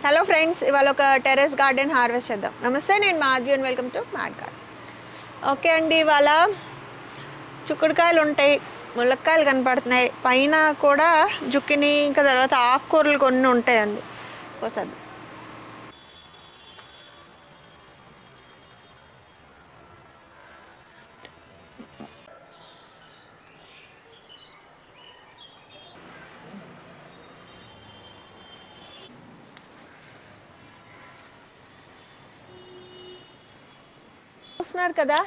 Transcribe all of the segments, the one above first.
Hello friends, ఇవాళ ఒక terrace garden harvest చేద్దాం. నమస్తే, నేను Madhavi and welcome to mad garden. Okay అండి, ఇవాళ చిక్కుడుకాయలు ఉంటాయి, ములక్కాయలు కనపడుతున్నాయి, పైన కూడా జుక్కిని, ఇంకా తర్వాత ఆకుకూరలు కొన్ని ఉంటాయండి. ఒకసారి చూస్తున్నారు కదా,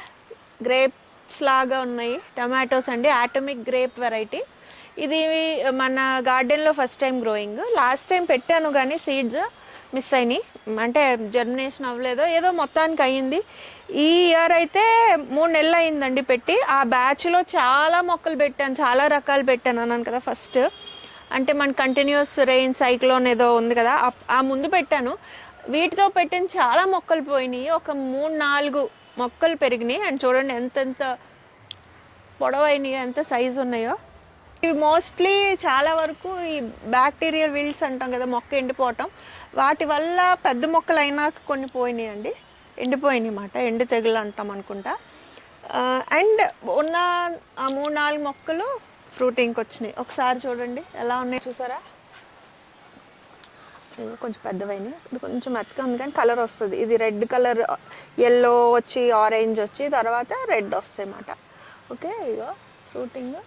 గ్రేప్స్ లాగా ఉన్నాయి. టమాటోస్ అండి, ఆటమిక్ గ్రేప్ వెరైటీ. ఇది మన గార్డెన్లో first time growing. Last time పెట్టాను కానీ సీడ్స్ మిస్ అయినాయి, అంటే జర్మినేషన్ అవ్వలేదో ఏదో మొత్తానికి అయ్యింది. ఈ ఇయర్ అయితే 3 నెలలు అయిందండి పెట్టి. ఆ బ్యాచ్లో చాలా మొక్కలు పెట్టాను, చాలా రకాలు పెట్టాను అన్నాను కదా ఫస్ట్. అంటే మన కంటిన్యూస్ రెయిన్ సైక్లోన్ ఏదో ఉంది కదా, ఆ ముందు పెట్టాను. వీటితో పెట్టిన చాలా మొక్కలు పోయినాయి, ఒక 3-4 మొక్కలు పెరిగినాయి. అండ్ చూడండి ఎంతెంత పొడవైనాయి, ఎంత సైజు ఉన్నాయో. ఇవి మోస్ట్లీ చాలా వరకు ఈ బ్యాక్టీరియల్ విల్డ్స్ అంటాం కదా, మొక్క ఎండిపోవటం, వాటి వల్ల పెద్ద మొక్కలు అయినాక కొన్ని పోయినాయి అండి, ఎండిపోయినాయి అన్నమాట. ఎండు తెగులు అంటాం అనుకుంటా. అండ్ ఉన్న ఆ 3-4 మొక్కలు ఫ్రూటింగ్కి వచ్చినాయి. ఒకసారి చూడండి ఎలా ఉన్నాయి, చూసారా? కొంచెం పెద్దవైనాయి, ఇది కొంచెం మెత్తగా ఉంది కానీ కలర్ వస్తుంది. ఇది రెడ్ కలర్, ఎల్లో వచ్చి ఆరెంజ్ వచ్చి తర్వాత రెడ్ వస్తాయి అన్నమాట. ఓకే, ఇగో ఫ్రూటింగ్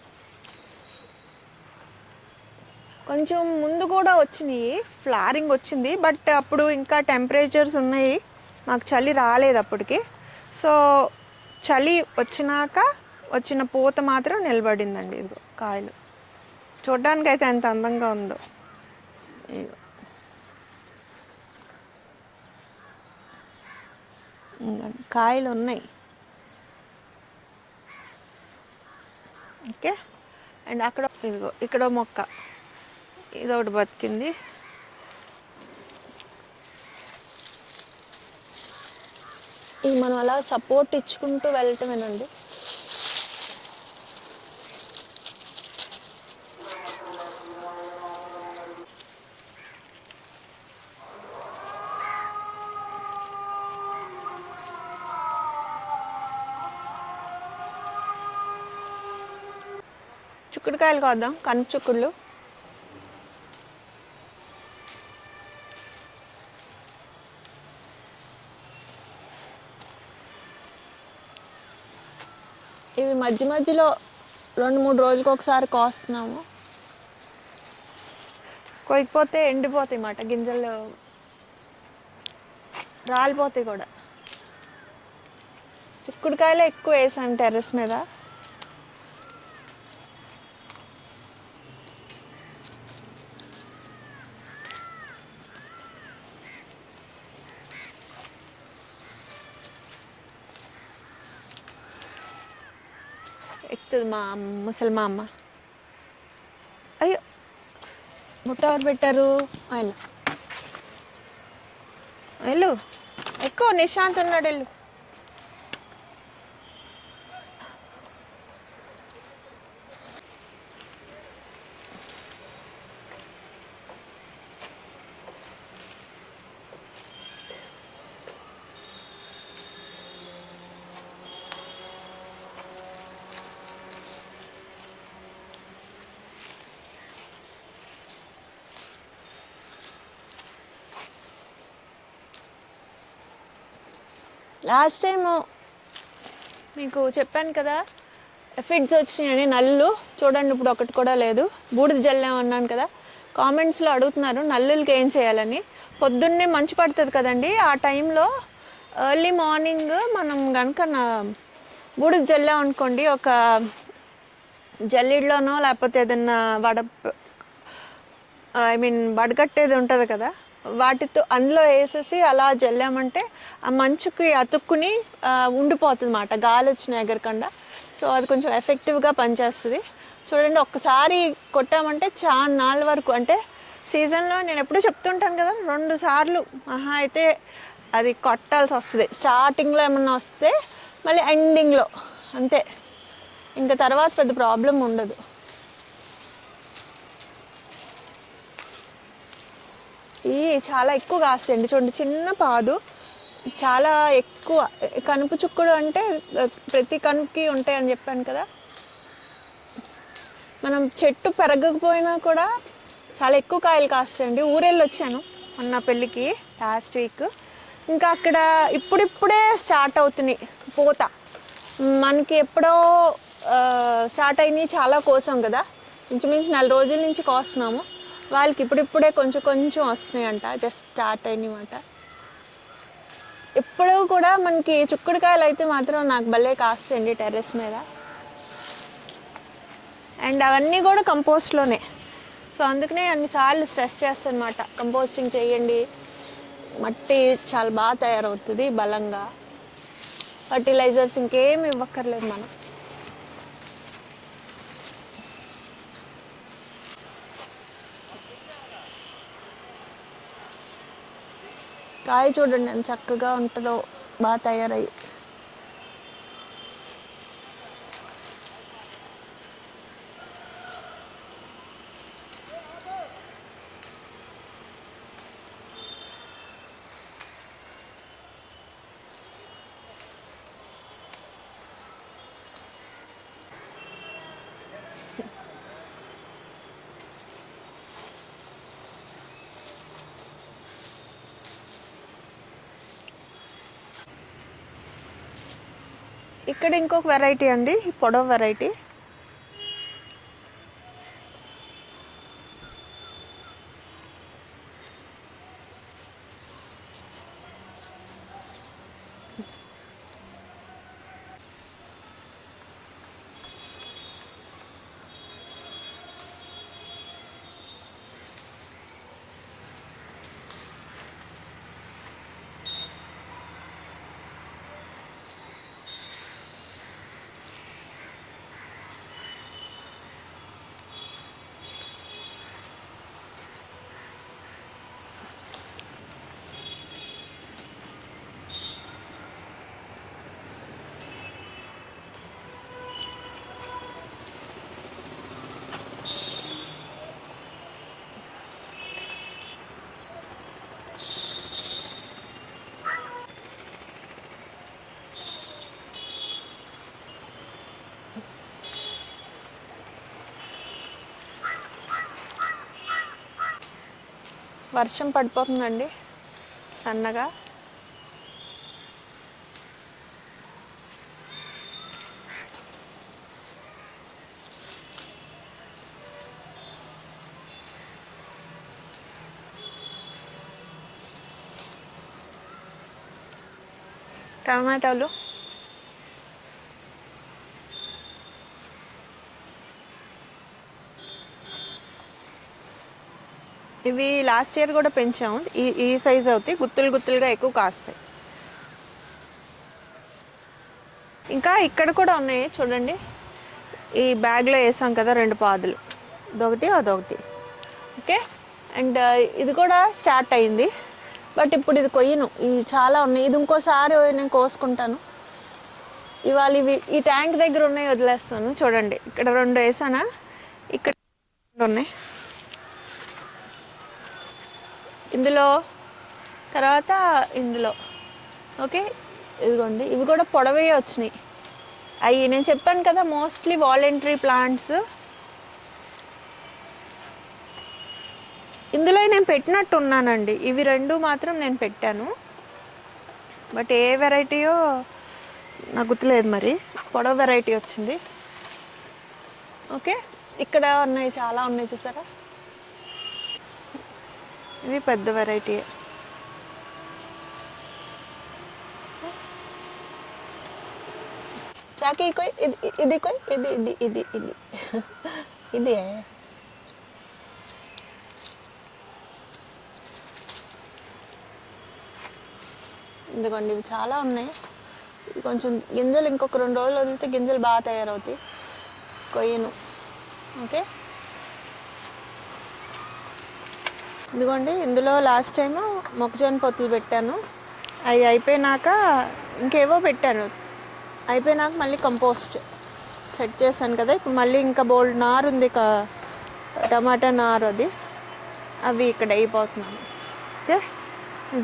కొంచెం ముందు కూడా వచ్చినాయి, ఫ్లారింగ్ వచ్చింది. బట్ అప్పుడు ఇంకా టెంపరేచర్స్ ఉన్నాయి, మాకు చలి రాలేదు అప్పటికి. సో చలి వచ్చినాక వచ్చిన పూత మాత్రం నిలబడిందండి. ఇదిగో కాయలు చూడడానికి అయితే ఎంత అందంగా ఉందో. ఇదిగో కాయలు ఉన్నాయి. ఓకే, అండ్ అక్కడ ఇదిగో ఇక్కడ మొక్క ఇదొకటి బతికింది. ఇది మనం అలా సపోర్ట్ ఇచ్చుకుంటూ వెళ్ళటమేనండి. చిక్కుడుకాయలు కోద్దాం, కనుపు చిక్కుళ్ళు. ఇవి మధ్య మధ్యలో 2-3 రోజులకు ఒకసారి కోస్తున్నాము. కొయ్యకపోతే ఎండిపోతాయి అన్నమాట, గింజలు రాలిపోతాయి కూడా. చిక్కుడుకాయలే ఎక్కువ వేసాను టెర్రస్ మీద. ఎక్కుతుంది మా ముసలి మా అమ్మ. అయ్యో, ముట్ట ఎవరు పెట్టారు? వెళ్ళు వెళ్ళు, ఎక్కువ నిశాంత్ ఉన్నాడు, వెళ్ళు. లాస్ట్ టైము మీకు చెప్పాను కదా, ఎఫిడ్స్ వచ్చినాయని, నల్లు చూడండి ఇప్పుడు ఒకటి కూడా లేదు. బూడిద జల్లేమన్నాను కదా, కామెంట్స్లో అడుగుతున్నారు నల్లులకి ఏం చేయాలని. పొద్దున్నే మంచు పడుతుంది కదండి, ఆ టైంలో ఎర్లీ మార్నింగ్ మనం కనుక బూడిద జల్లామనుకోండి, ఒక జల్లిడ్లోనో లేకపోతే ఏదన్నా వడగట్టేది ఉంటుంది కదా, వాటితో అందులో వేసేసి అలా జల్లామంటే ఆ మంచుకి అతుక్కుని ఉండిపోతుంది అన్నమాట, గాలి వచ్చిన ఎగరకుండా. సో అది కొంచెం ఎఫెక్టివ్గా పనిచేస్తుంది. చూడండి, ఒక్కసారి కొట్టామంటే చాలా నాళ్ళ వరకు, అంటే సీజన్లో నేను ఎప్పుడూ చెప్తుంటాను కదా, 2 సార్లు మహా అయితే అది కొట్టాల్సి వస్తుంది. స్టార్టింగ్లో ఏమన్నా వస్తే మళ్ళీ ఎండింగ్లో, అంతే. ఇంకా తర్వాత పెద్ద ప్రాబ్లం ఉండదు. ఇవి చాలా ఎక్కువ కాస్తాయండి. చూడండి చిన్న పాదు, చాలా ఎక్కువ. కనుపు చుక్కుడు అంటే ప్రతి కనుపుకి ఉంటాయని చెప్పాను కదా. మనం చెట్టు పెరగకపోయినా కూడా చాలా ఎక్కువ కాయలు కాస్తాయండి. ఊరెళ్ళి వచ్చాను మొన్న పెళ్ళికి లాస్ట్ వీక్. ఇంకా అక్కడ ఇప్పుడిప్పుడే స్టార్ట్ అవుతున్నాయి పూత. మనకి ఎప్పుడో స్టార్ట్ అయినాయి చాలా కోసాం కదా, ఇంచుమించు 4 రోజుల నుంచి కోస్తున్నాము. వాళ్ళకి ఇప్పుడిప్పుడే కొంచెం కొంచెం వస్తున్నాయంట, జస్ట్ స్టార్ట్ అయినాయన్నమాట. ఎప్పుడూ కూడా మనకి చుక్కుడుకాయలు అయితే మాత్రం నాకు భలే కాస్తాయండి టెర్రస్ మీద. అండ్ అవన్నీ కూడా కంపోస్ట్లోనే. సో అందుకనే అన్నిసార్లు స్ట్రెస్ చేస్తాను అనమాట, కంపోస్టింగ్ చేయండి, మట్టి చాలా బాగా తయారవుతుంది బలంగా. ఫర్టిలైజర్స్ ఇంకేమి ఇవ్వక్కర్లేదు మనం. కాయ చూడండి ఎంత చక్కగా ఉంటుందో, బాగా తయారయ్యి. ఇక్కడ ఇంకొక వెరైటీ అండి, పొడవ వెరైటీ. వర్షం పడిపోతుందండి సన్నగా. టమాటాలు ఇవి లాస్ట్ ఇయర్ కూడా పెంచాము. ఈ సైజ్ అవుతాయి, గుత్తులు గుత్తులుగా ఎక్కువ కాస్తాయి. ఇంకా ఇక్కడ కూడా ఉన్నాయి చూడండి, ఈ బ్యాగ్లో వేసాం కదా 2 పాదులు, ఇదొకటి అదొకటి. ఓకే, అండ్ ఇది కూడా స్టార్ట్ అయింది, బట్ ఇప్పుడు ఇది కొయ్యను. ఇవి చాలా ఉన్నాయి, ఇది ఇంకోసారి నేను కోసుకుంటాను. ఇవాళ ఇవి ఈ ట్యాంక్ దగ్గర ఉన్నాయి, వదిలేస్తాను. చూడండి ఇక్కడ 2 వేసానా, ఇక్కడ 2 ఉన్నాయి. ఇందులో తర్వాత ఇందులో. ఓకే, ఇదిగోండి ఇవి కూడా పొడవే వచ్చినాయి. అవి నేను చెప్పాను కదా మోస్ట్లీ వాలంటరీ ప్లాంట్స్. ఇందులో నేను పెట్టినట్టు ఉన్నానండి, ఇవి 2 మాత్రం నేను పెట్టాను, బట్ ఏ వెరైటీయో నాకు గుర్తులేదు. మరి పొడవ వెరైటీ వచ్చింది. ఓకే, ఇక్కడ ఉన్నాయి, చాలా ఉన్నాయి చూసారా. ఇవి పెద్ద వెరైటీ. చాకి కొయ్, ఇది కొయ్, ఇది ఇది ఇది ఇది ఇది ఎందుకండి ఇవి చాలా ఉన్నాయి. కొంచెం గింజలు ఇంకొక 2 రోజులు వదిలితే గింజలు బాగా తయారవుతాయి. కొయ్యను. ఓకే, ఇదిగోండి ఇందులో లాస్ట్ టైం మొక్కజొన్న పొత్తులు పెట్టాను, అవి అయిపోయినాక ఇంకేవో పెట్టాను, అయిపోయినాక మళ్ళీ కంపోస్ట్ సెట్ చేశాను కదా. ఇప్పుడు మళ్ళీ ఇంకా బోల్డ్ నారు ఉంది, టమాటా నారు, అవి ఇక్కడ అయిపోతున్నాను. ఓకే.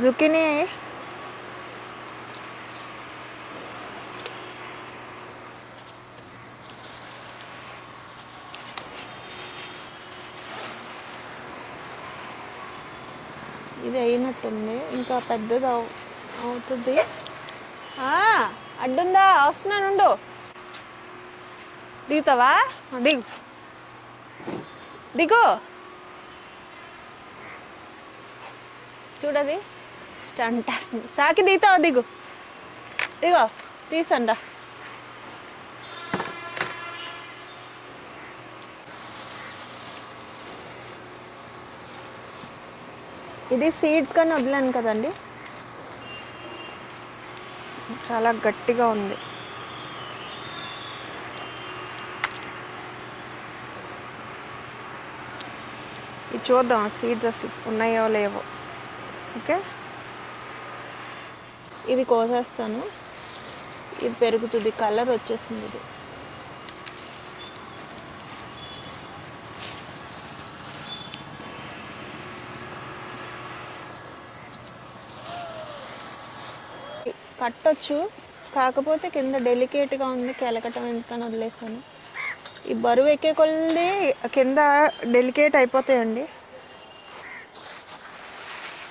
జుకినీ ఇది అయినట్టుంది, ఇంకా పెద్దది అవుతుంది. అడ్డుందా? వస్తున్నానుండు. దిగుతావా? దిగు దిగు. చూడది స్టంట్ వేస్తుంది. సాకి దిగుతావా? దిగు దిగో, తీసండా. ఇది సీడ్స్ కానీ వదిలాను కదండి, చాలా గట్టిగా ఉంది. ఇది చూద్దాం సీడ్స్ అసలు ఉన్నాయో లేవో. ఓకే, ఇది కోసేస్తాను. ఇది పెరుగుతుంది, కలర్ వచ్చేసింది. ఇది కట్టొచ్చు, కాకపోతే కింద డెలికేట్గా ఉంది, కెలకటం ఎందుకని వదిలేసాను. ఈ బరువు ఎక్కే కొద్ది కింద డెలికేట్ అయిపోతాయండి.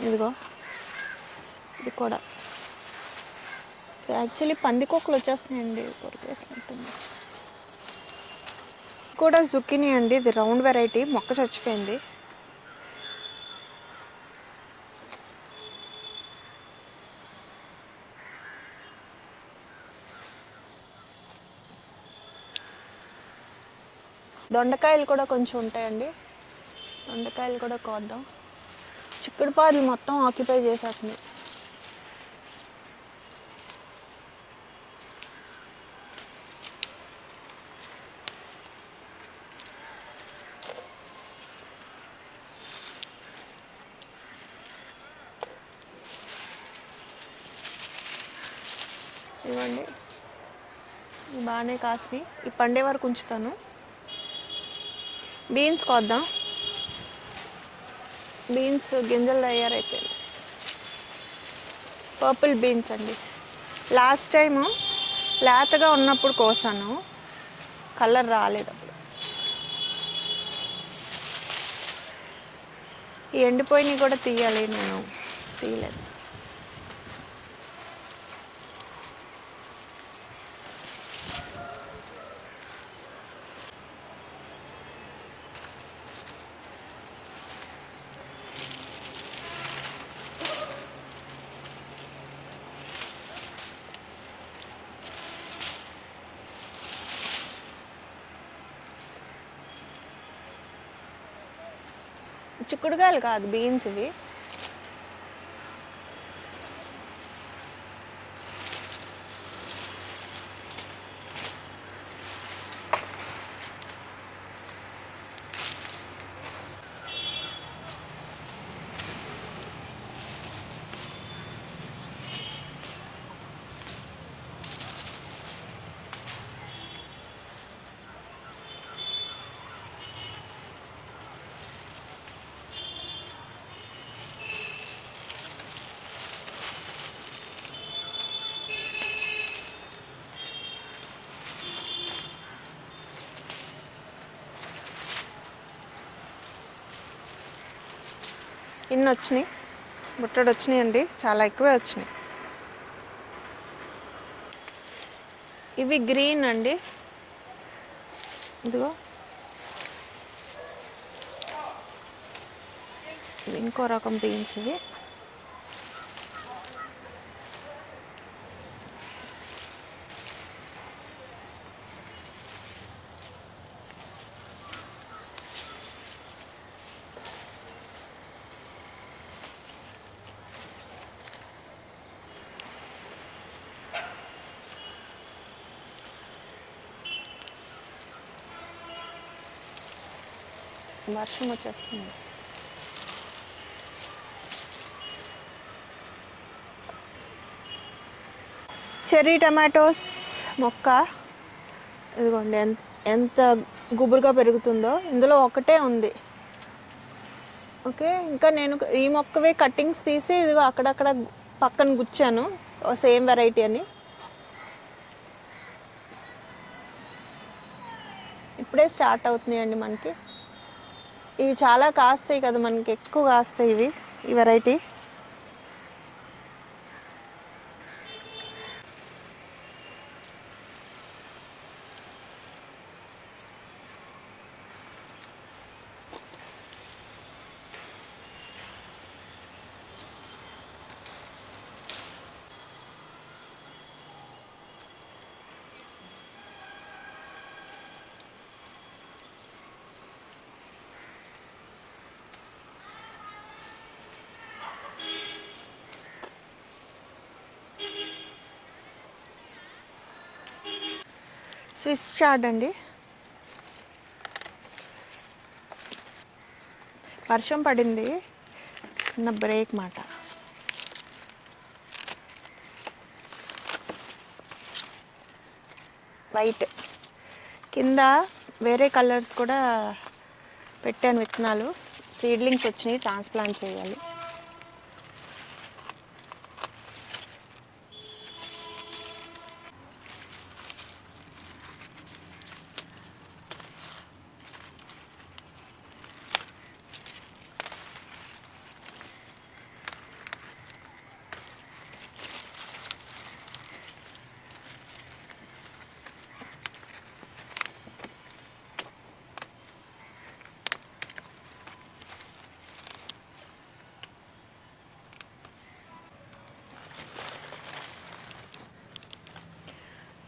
ఇదిగో ఇది కూడా యాక్చువల్లీ పందికొక్కులు వచ్చేస్తున్నాయండి, కొరికేసినట్టుంది. కూడా జుకినీ అండి, ఇది రౌండ్ వెరైటీ. మొక్క చచ్చిపోయింది. దొండకాయలు కూడా కొంచెం ఉంటాయండి, దొండకాయలు కూడా కోద్దాం. చిక్కుడు పాదులు మొత్తం ఆక్యుపై చేసేస్తుంది. ఇవ్వండి, బాగానే కాసి ఈ పండే వరకు ఉంచుతాను. బీన్స్ కోద్దాం. బీన్స్ గింజలు తయారైపోయాయి. పర్పుల్ బీన్స్ అండి, లాస్ట్ టైము లేతగా ఉన్నప్పుడు కోసాను, కలర్ రాలేదు అప్పుడు. ఈ ఎండిపోయినవి కూడా తీయాలి, నేను తీయలేదు. చిక్కుడుకాయలు కాదు, బీన్స్ ఇవి. ఇన్ని వచ్చినాయి, బుట్టడు వచ్చినాయి అండి, చాలా ఎక్కువే వచ్చినాయి. ఇవి గ్రీన్ అండి, ఇదిగో ఇవి ఇంకో రకం బీన్స్. ఇవి వర్షం వచ్చేస్తుంది. చెర్రీ టమాటోస్ మొక్క ఇదిగోండి, ఎంత గుబురుగా పెరుగుతుందో. ఇందులో ఒకటే ఉంది, ఓకే. ఇంకా నేను ఈ మొక్కవే కట్టింగ్స్ తీసి ఇదిగో అక్కడక్కడ పక్కన గుచ్చాను సేమ్ వెరైటీ అని. ఇప్పుడే స్టార్ట్ అవుతున్నాయండి మనకి. ఇవి చాలా కాస్తాయి కదా, మనకి ఎక్కువ కాస్తాయి ఇవి, ఈ వెరైటీ. స్విస్ చార్డ్ అండి. వర్షం పడింది, చిన్న బ్రేక్ మాట. వైట్ కింద వేరే కలర్స్ కూడా పెట్టాను విత్తనాలు, సీడ్లింగ్స్ వచ్చినాయి, ట్రాన్స్ప్లాంట్ చేయాలి.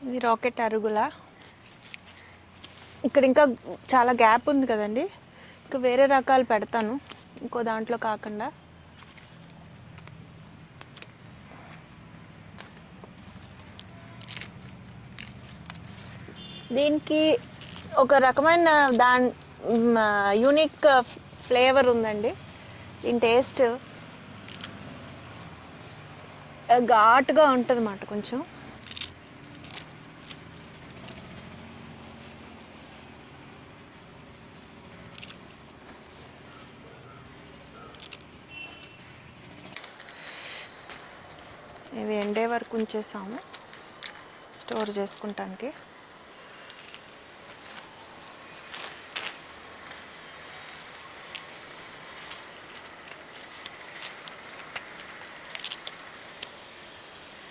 ఇది రాకెట్ అరుగుల. ఇక్కడ ఇంకా చాలా గ్యాప్ ఉంది కదండి, ఇంకా వేరే రకాలు పెడతాను ఇంకో దాంట్లో కాకుండా. దీనికి ఒక రకమైన యూనిక్ ఫ్లేవర్ ఉందండి. దీని టేస్ట్ ఘాటుగా ఉంటుంది అన్నమాట కొంచెం. ఇవి ఎండే వరకు ఉంచేసాము స్టోర్ చేసుకుంటానికి.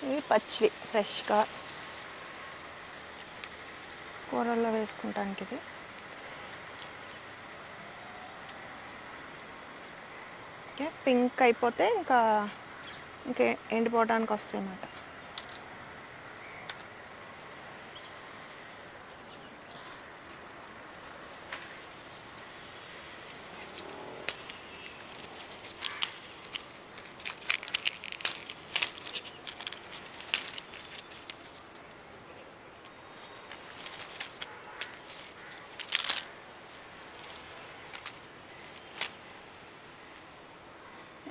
ఇవి పచ్చివి ఫ్రెష్గా కూరల్లో వేసుకుంటానికి. ఇది ఓకే. పింక్ అయిపోతే ఇంకా ఎండిపోవడానికి వస్తాయి అన్నమాట.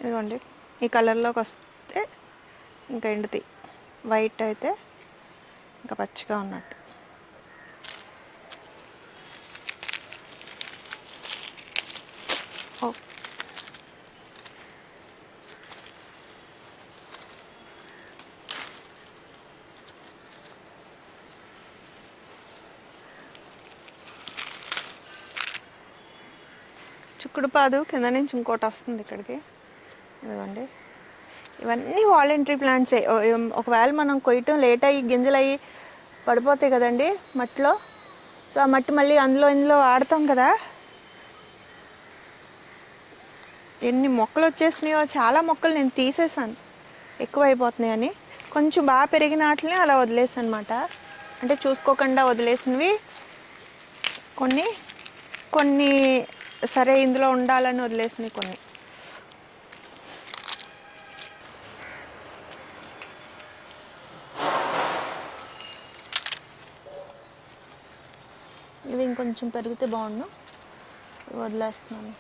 ఇదిగోండి, ఈ కలర్లోకి వస్తే ఇంకా ఎండుతాయి. వైట్ అయితే ఇంకా పచ్చిగా ఉన్నట్టు. ఓ చిక్కుడు పాదు కింద నుంచి ఇంకోటి వస్తుంది ఇక్కడికి. ఇదిగోండి, ఇవన్నీ వాలంటరీ ప్లాంట్సే. ఒకవేళ మనం కొయ్యటం లేట్ అయ్యి గింజలు అయ్యి పడిపోతాయి కదండి మట్టిలో, సో ఆ మట్టి మళ్ళీ ఇందులో వాడతాం కదా. ఎన్ని మొక్కలు వచ్చేసినాయో, చాలా మొక్కలు నేను తీసేసాను ఎక్కువ అయిపోతున్నాయని. కొంచెం బాగా పెరిగిన వాటిని అలా వదిలేసాను అనమాట, అంటే చూసుకోకుండా వదిలేసినవి. కొన్ని కొన్ని సరే ఇందులో ఉండాలని వదిలేసినవి కొన్ని. ఇవి ఇంకొంచెం పెరిగితే బాగుండు, వదిలేస్తున్నాను.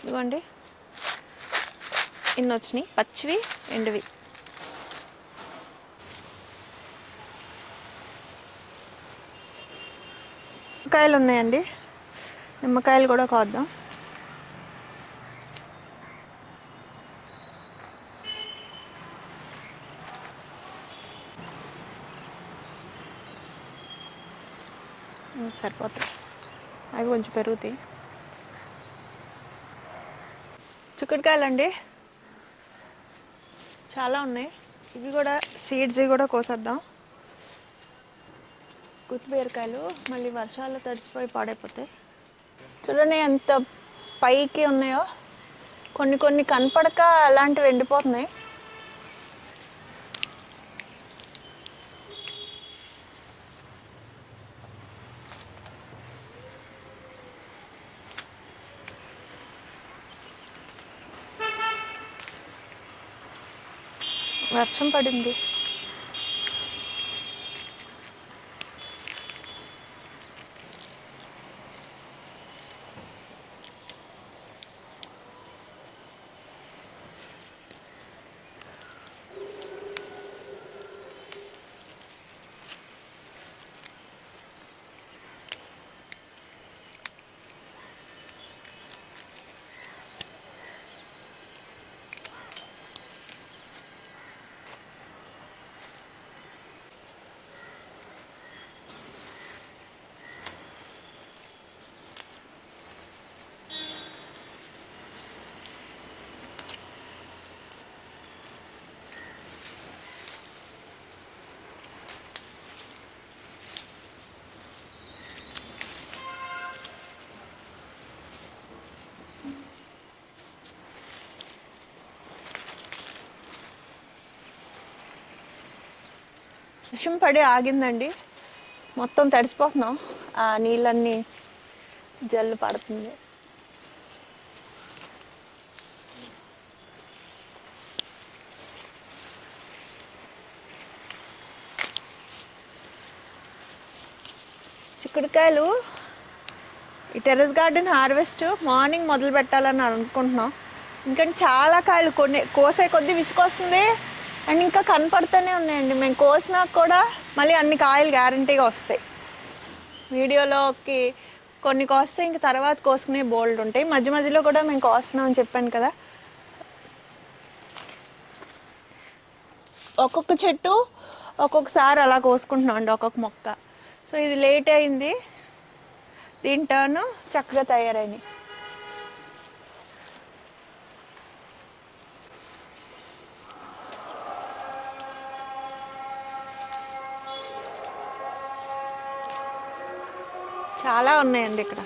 ఇదిగోండి ఇన్ని వచ్చినాయి, పచ్చివి ఎండువి. నిమ్మకాయలు ఉన్నాయండి, నిమ్మకాయలు కూడా కోద్దాం. సరిపోతాయి, అవి కొంచెం పెరుగుతాయి. చిక్కుడుకాయలు అండి చాలా ఉన్నాయి, ఇవి కూడా సీడ్స్ కూడా కోసేద్దాం. గుత్తిబీరకాయలు మళ్ళీ వర్షాలు తడిసిపోయి పాడైపోతాయి. చూడండి ఎంత పైకి ఉన్నాయో, కొన్ని కొన్ని కనపడక అలాంటివి ఎండిపోతున్నాయి. వర్షం పడింది. వర్షం పడి ఆగిందండి, మొత్తం తడిసిపోతున్నాం, ఆ నీళ్ళన్నీ జల్లు పడుతుంది. చిక్కుడుకాయలు ఈ టెర్రస్ గార్డెన్ హార్వెస్ట్ మార్నింగ్ మొదలు పెట్టాలని అనుకుంటున్నాం. ఎందుకంటే చాలా కాయలు కొన్ని కోసే కొద్దీ విసుకొస్తుంది, అండ్ ఇంకా కనపడుతూనే ఉన్నాయండి. మేము కోసినాక కూడా మళ్ళీ అన్ని కాయలు గ్యారంటీగా వస్తాయి. వీడియోలోకి కొన్ని కోస్తే ఇంక తర్వాత కోసుకునే బోల్డ్ ఉంటాయి. మధ్య మధ్యలో కూడా మేము కోస్తున్నాం అని చెప్పాను కదా. ఒక్కొక్క చెట్టు ఒక్కొక్కసారి అలా కోసుకుంటున్నాం అండి, ఒక్కొక్క మొక్క. సో ఇది లేట్ అయింది, దీని టర్న్ చక్కగా తయారైనాయి. చాలా ఉన్నాయండి ఇక్కడ.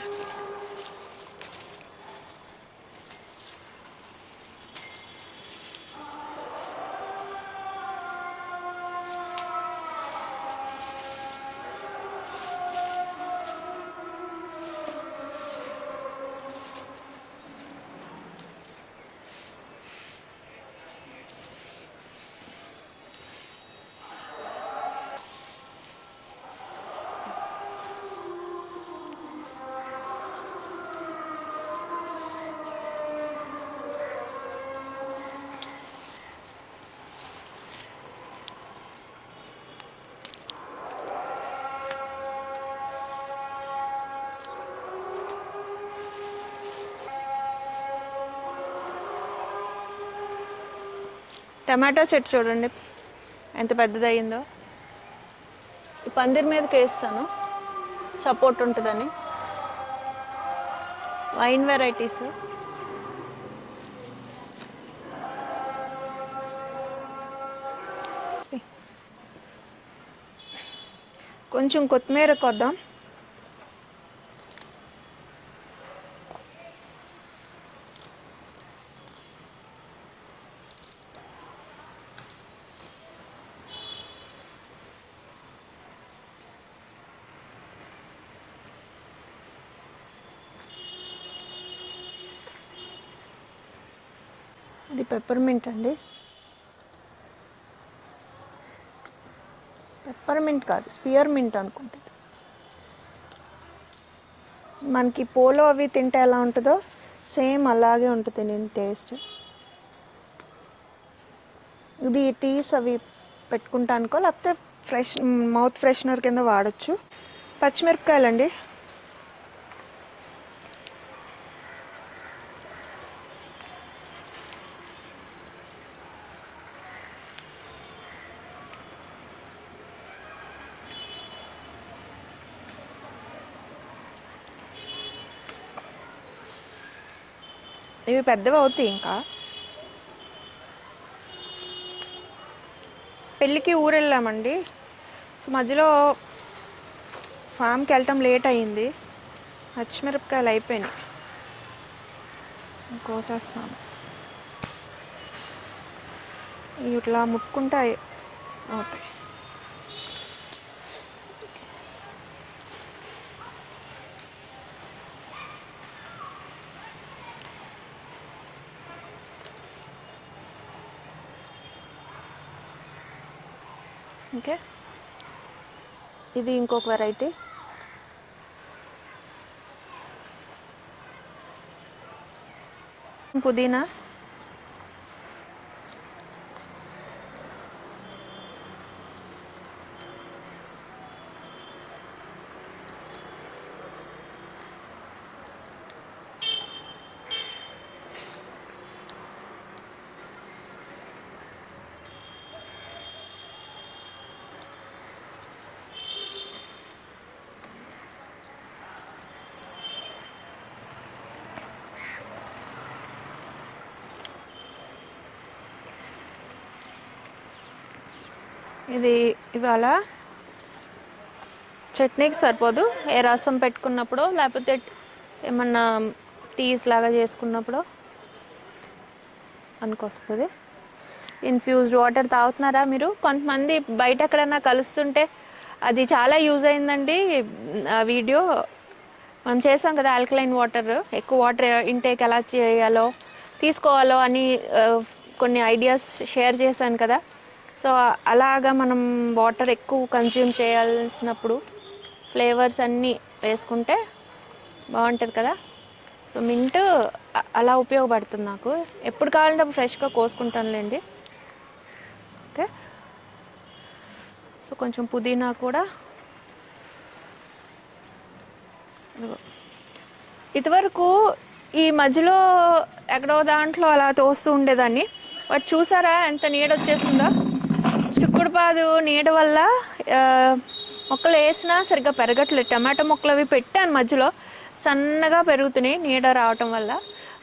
టమాటో చెట్టు చూడండి ఎంత పెద్దదయ్యిందో. ఈ పందిరి మీదకి వేస్తాను, సపోర్ట్ ఉంటుందని. వైన్ వెరైటీస్ కొంచెం కొత్తిమీర కొద్దాం. ఇది పెప్పర్మింట్ అండి, పెప్పర్మింట్ కాదు స్పియర్మింట్ అనుకుంటుంది. మనకి పోలో అవి తింటే ఎలా ఉంటుందో సేమ్ అలాగే ఉంటుంది నేను టేస్ట్. ఇది టీస్ అవి పెట్టుకుంటానుకో, లేకపోతే మౌత్ ఫ్రెషనర్ కింద వాడచ్చు. పచ్చిమిరపకాయలండి. ఇవి పెద్దవి అవుతాయి. ఇంకా పెళ్ళికి ఊరు వెళ్ళామండి. సో మధ్యలో ఫామ్కి వెళ్ళటం లేట్ అయ్యింది. పచ్చిమిరపకాయలు అయిపోయినాయి, కోసేస్తున్నాను. ఇట్లా ముట్టుకుంటే అవుతాయి. ఓకే, ఇది ఇంకొక వెరైటీ. పుదీనా, ఇది ఇవాళ చట్నీకి సరిపోదు. ఏ రసం పెట్టుకున్నప్పుడు, లేకపోతే ఏమన్నా టీస్ లాగా చేసుకున్నప్పుడు పనికొస్తుంది. ఇన్ఫ్యూజ్డ్ వాటర్ తాగుతున్నారా మీరు? కొంతమంది బయట ఎక్కడైనా కలుస్తుంటే అది చాలా యూజ్ అయిందండి. ఆ వీడియో మనం చేసాం కదా, ఆల్కలైన్ వాటర్, ఎక్కువ వాటర్ ఇంటేక్ ఎలా చేయాలో తీసుకోవాలో అని కొన్ని ఐడియాస్ షేర్ చేశాను కదా. సో అలాగా మనం వాటర్ ఎక్కువ కన్జ్యూమ్ చేయాల్సినప్పుడు ఫ్లేవర్స్ అన్నీ వేసుకుంటే బాగుంటుంది కదా. సో మింట్ అలా ఉపయోగపడుతుంది నాకు. ఎప్పుడు కావాలంటే అప్పుడు ఫ్రెష్గా కోసుకుంటానులేండి. ఓకే, సో కొంచెం పుదీనా కూడా. ఇదివరకు ఈ మధ్యలో ఎక్కడో దాంట్లో అలా తోస్తూ ఉండేదాన్ని. బట్ చూసారా ఎంత నీడ వచ్చేసిందో. చిక్కుడుపాదు నీడ వల్ల మొక్కలు వేసినా సరిగ్గా పెరగట్లేదు. టమాటో మొక్కలు అవి పెట్టాను మధ్యలో, సన్నగా పెరుగుతున్నాయి నీడ రావటం వల్ల.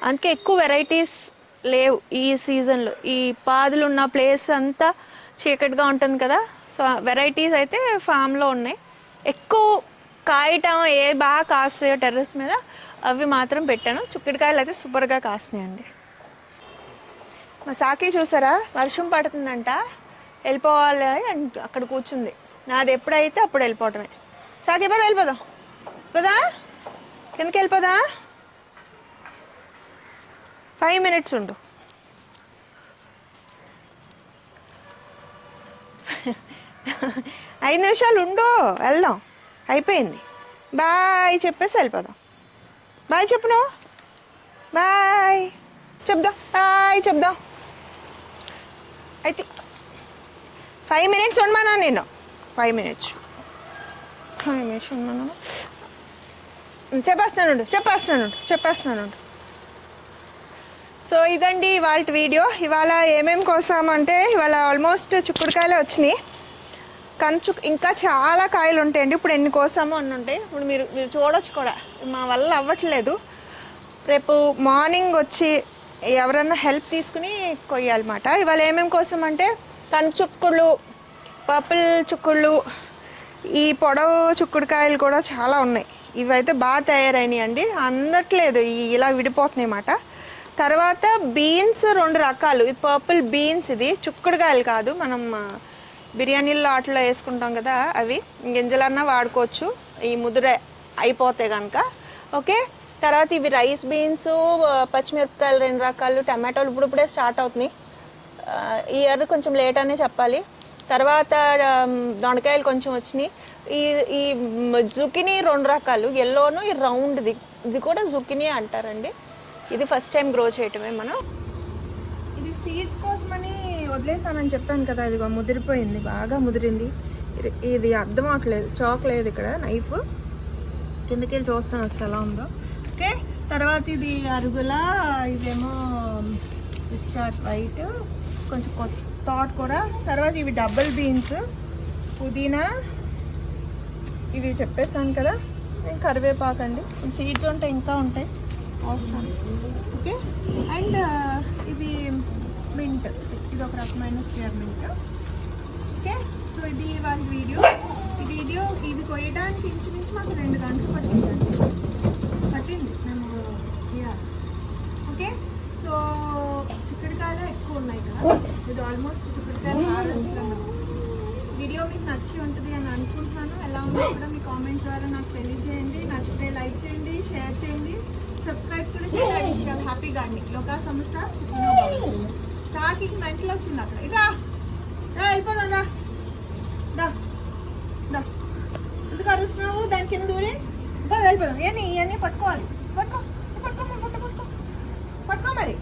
అందుకే ఎక్కువ వెరైటీస్ లేవు ఈ సీజన్లో. ఈ పాదులు ఉన్న ప్లేస్ అంతా చీకటిగా ఉంటుంది కదా. సో వెరైటీస్ అయితే ఫామ్లో ఉన్నాయి. ఎక్కువ కాయటం ఏ బాగా కాస్తాయో టెర్రస్ మీద అవి మాత్రం పెట్టాను. చిక్కుడుకాయలు అయితే సూపర్గా కాస్తున్నాయండి. మా సాకి చూసారా, వర్షం పడుతుందంట, వెళ్ళిపోవాలి అని అక్కడ కూర్చుంది. నాది ఎప్పుడైతే అప్పుడు వెళ్ళిపోవటమే. సాకి పదా, వెళ్ళిపోదాం పదా, కిందకి వెళ్ళిపోదా. 5 minutes ఉండు. ఐదు నిమిషాలు ఉండు, వెళ్దాం. అయిపోయింది. బాయ్ చెప్పేసి వెళ్ళిపోదాం. బాయ్ చెప్పు, నువ్వు బాయ్ చెప్దాం. బాయ్ చెప్దాం. అయితే 5 minutes ఉండమన్నా నేను. 5 minutes ఉండమన్నా. చెప్పేస్తున్నాను. సో ఇదండి ఇవాళ వీడియో. ఇవాళ ఏమేమి కోసామంటే, ఇవాళ ఆల్మోస్ట్ చిక్కుడుకాయలు వచ్చినాయి. ఇంకా చాలా కాయలు ఉంటాయండి. ఇప్పుడు ఎన్ని కోసామో అన్నీ ఉంటాయి. ఇప్పుడు మీరు చూడొచ్చు కూడా. మా వల్ల అవ్వట్లేదు. రేపు మార్నింగ్ వచ్చి ఎవరన్నా హెల్ప్ తీసుకుని కొయ్యాలన్నమాట. ఇవాళ ఏమేమి కోసామంటే, కంచుక్కుళ్ళు, పర్పుల్ చుక్కుళ్ళు, ఈ పొడవు చిక్కుడుకాయలు కూడా చాలా ఉన్నాయి. ఇవైతే బాగా తయారైనాయి అండి, అందట్లేదు, ఇలా విడిపోతున్నాయి అన్నమాట. తర్వాత బీన్స్ 2 రకాలు. ఇది పర్పుల్ బీన్స్, ఇది చిక్కుడుకాయలు కాదు, మనం బిర్యానీల్లో వాటిలో వేసుకుంటాం కదా, అవి గింజలన్నా వాడుకోవచ్చు ఈ ముద్ర అయిపోతే కనుక. ఓకే, తర్వాత ఇవి రైస్ బీన్స్, పచ్చిమిరపకాయలు 2 రకాలు, టమాటోలు ఇప్పుడే స్టార్ట్ అవుతున్నాయి. ఈ ఇయర్ కొంచెం లేట్ అనే చెప్పాలి. తర్వాత దొండకాయలు కొంచెం వచ్చినాయి. ఈ జుకినీ 2 రకాలు, ఎల్లోను ఈ రౌండ్ది, ఇది కూడా జుకినీ అంటారండి. ఇది ఫస్ట్ టైం గ్రో చేయటమే మనం. ఇది సీడ్స్ కోసమని వదిలేసానని చెప్పాను కదా, ఇదిగో ముదిరిపోయింది, బాగా ముదిరింది. ఇది అర్థం అవట్లేదు, చాక్ లేదు ఇక్కడ, నైఫ్ కిందకి వెళ్ళి చూస్తాను అసలు ఎలా ఉందో. ఓకే, తర్వాత ఇది అరుగుల, ఇవేమో స్విస్ చాట్ వైట్, కొంచెం థాట్ కూడా. తర్వాత ఇవి డబుల్ బీన్స్, పుదీనా, ఇవి చెప్పేసాను కదా. కరివేపాకండి, సీడ్స్ ఉంటాయి, ఇంకా ఉంటాయి వస్తాను. ఓకే, అండ్ ఇది మింట్, ఇది ఒక రకమైన స్క్వేర్ మింట్. ఓకే, సో ఇది వాళ్ళ వీడియో ఇది కొయ్యడానికి ఇంచుమించు మాకు 2 గంటలు పట్టింది మేము. ఓకే, సో చిక్కుడుకాయలు ఎక్కువ ఉన్నాయి కదా, ఇది ఆల్మోస్ట్ చిక్కుడుకాయలు హార్వెస్ట్లో. వీడియో మీకు నచ్చి ఉంటుంది అని అనుకుంటున్నాను. ఎలా ఉందో కూడా మీ కామెంట్స్ ద్వారా నాకు తెలియజేయండి. నచ్చితే లైక్ చేయండి, షేర్ చేయండి, సబ్స్క్రైబ్ కూడా చేయాలి. హ్యాపీ గార్డెనింగ్, లోకా సంస్థ సుఖినో భవంతు. సాకి మెంటల్ వచ్చింది అక్కడ, ఇట్లా వెళ్ళిపోదాం రా, దా దా, ఎందుకు అరుస్తున్నావు? దాని కింద దూరి ఇంకా వెళ్ళిపోదాం. ఇవన్నీ పట్టుకోవాలి, పట్టుకో పట్టుకో పట్టుకో పట్టుకో మరి.